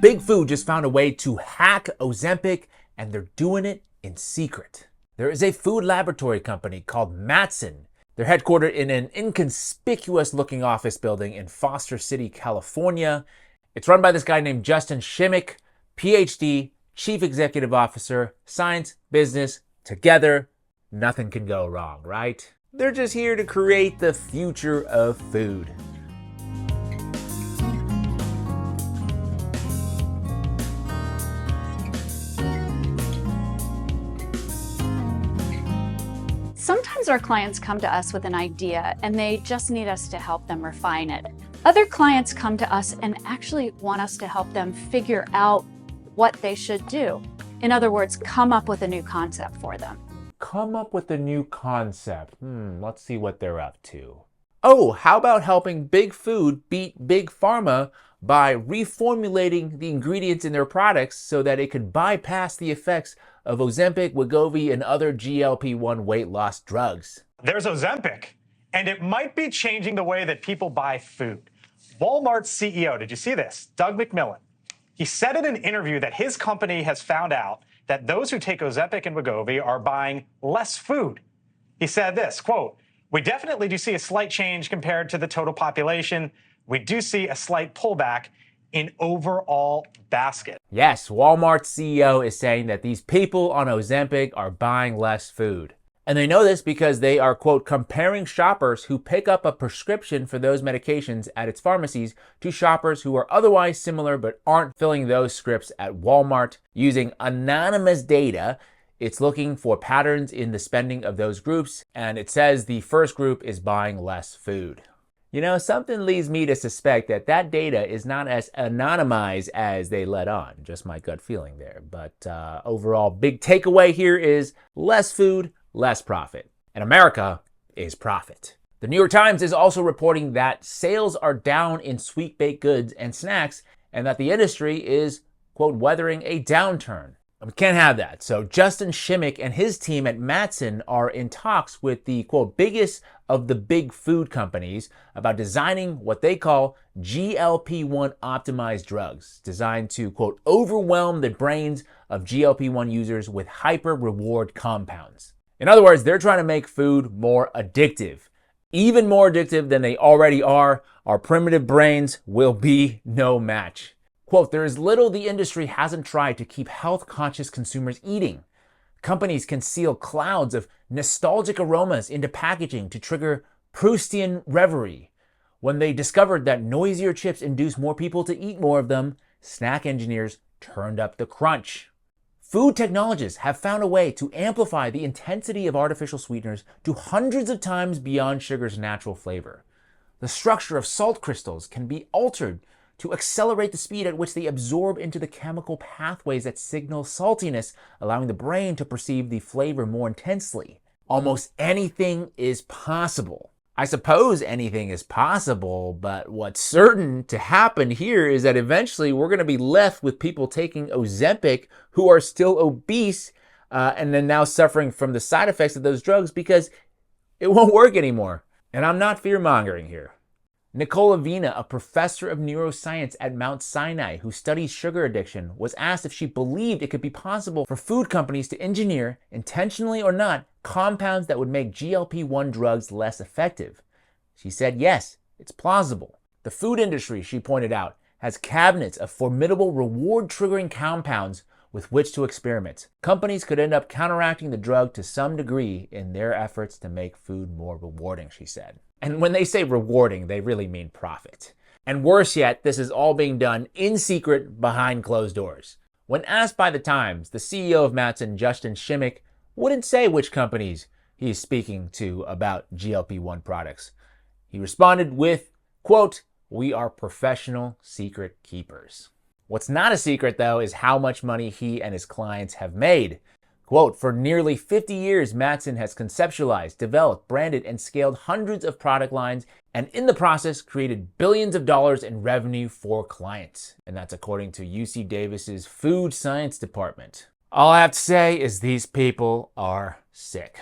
Big Food just found a way to hack Ozempic, and they're doing it in secret. There is a food laboratory company called Mattson. They're headquartered in an inconspicuous-looking office building in Foster City, California. It's run by this guy named Justin Shimmick, PhD, Chief Executive Officer, science, business, together. Nothing can go wrong, right? They're just here to create the future of food. Sometimes our clients come to us with an idea and they just need us to help them refine it. Other clients come to us and actually want us to help them figure out what they should do. In other words, come up with a new concept for them. Come up with a new concept. Let's see what they're up to. Oh, how about helping Big Food beat Big Pharma by reformulating the ingredients in their products so that it could bypass the effects of Ozempic, Wegovy, and other GLP-1 weight loss drugs. There's Ozempic, and it might be changing the way that people buy food. Walmart's CEO, did you see this? Doug McMillon. He said in an interview that his company has found out that those who take Ozempic and Wegovy are buying less food. He said this, quote, "We definitely do see a slight change compared to the total population. We do see a slight pullback in overall basket." Yes, Walmart's CEO is saying that these people on Ozempic are buying less food. And they know this because they are, quote, comparing shoppers who pick up a prescription for those medications at its pharmacies to shoppers who are otherwise similar but aren't filling those scripts at Walmart. Using anonymous data, it's looking for patterns in the spending of those groups, and it says the first group is buying less food. You know, something leads me to suspect that that data is not as anonymized as they let on. Just my gut feeling there. But overall, big takeaway here is less food, less profit. And America is profit. The New York Times is also reporting that sales are down in sweet baked goods and snacks, and that the industry is, quote, weathering a downturn. We can't have that. So Justin Shimmick and his team at Matson are in talks with the, quote, biggest of the big food companies about designing what they call GLP-1 optimized drugs, designed to, quote, overwhelm the brains of GLP-1 users with hyper-reward compounds. In other words, they're trying to make food more addictive. Even more addictive than they already are. Our primitive brains will be no match. Quote, "There is little the industry hasn't tried to keep health-conscious consumers eating. Companies can seal clouds of nostalgic aromas into packaging to trigger Proustian reverie. When they discovered that noisier chips induce more people to eat more of them, snack engineers turned up the crunch. Food technologists have found a way to amplify the intensity of artificial sweeteners to hundreds of times beyond sugar's natural flavor. The structure of salt crystals can be altered to accelerate the speed at which they absorb into the chemical pathways that signal saltiness, allowing the brain to perceive the flavor more intensely. Almost anything is possible." I suppose anything is possible, but what's certain to happen here is that eventually we're going to be left with people taking Ozempic who are still obese and then now suffering from the side effects of those drugs because it won't work anymore. And I'm not fear-mongering here. Nicole Avena, a professor of neuroscience at Mount Sinai who studies sugar addiction, was asked if she believed it could be possible for food companies to engineer, intentionally or not, compounds that would make GLP-1 drugs less effective. She said, yes, it's plausible. The food industry, she pointed out, has cabinets of formidable reward-triggering compounds with which to experiment. Companies could end up counteracting the drug to some degree in their efforts to make food more rewarding, she said. And when they say rewarding, they really mean profit. And worse yet, this is all being done in secret behind closed doors. When asked by The Times, the CEO of Matson, Justin Shimmick, wouldn't say which companies he's speaking to about GLP-1 products. He responded with, quote, "We are professional secret keepers." What's not a secret, though, is how much money he and his clients have made. Quote, "For nearly 50 years, Matson has conceptualized, developed, branded, and scaled hundreds of product lines, and in the process created billions of dollars in revenue for clients." And that's according to UC Davis's Food Science Department. All I have to say is these people are sick.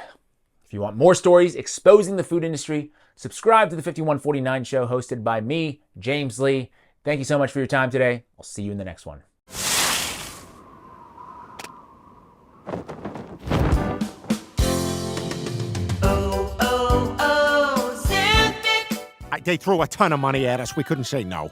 If you want more stories exposing the food industry, subscribe to the 5149 show hosted by me, James Lee. Thank you so much for your time today. I'll see you in the next one. They threw a ton of money at us. We couldn't say no.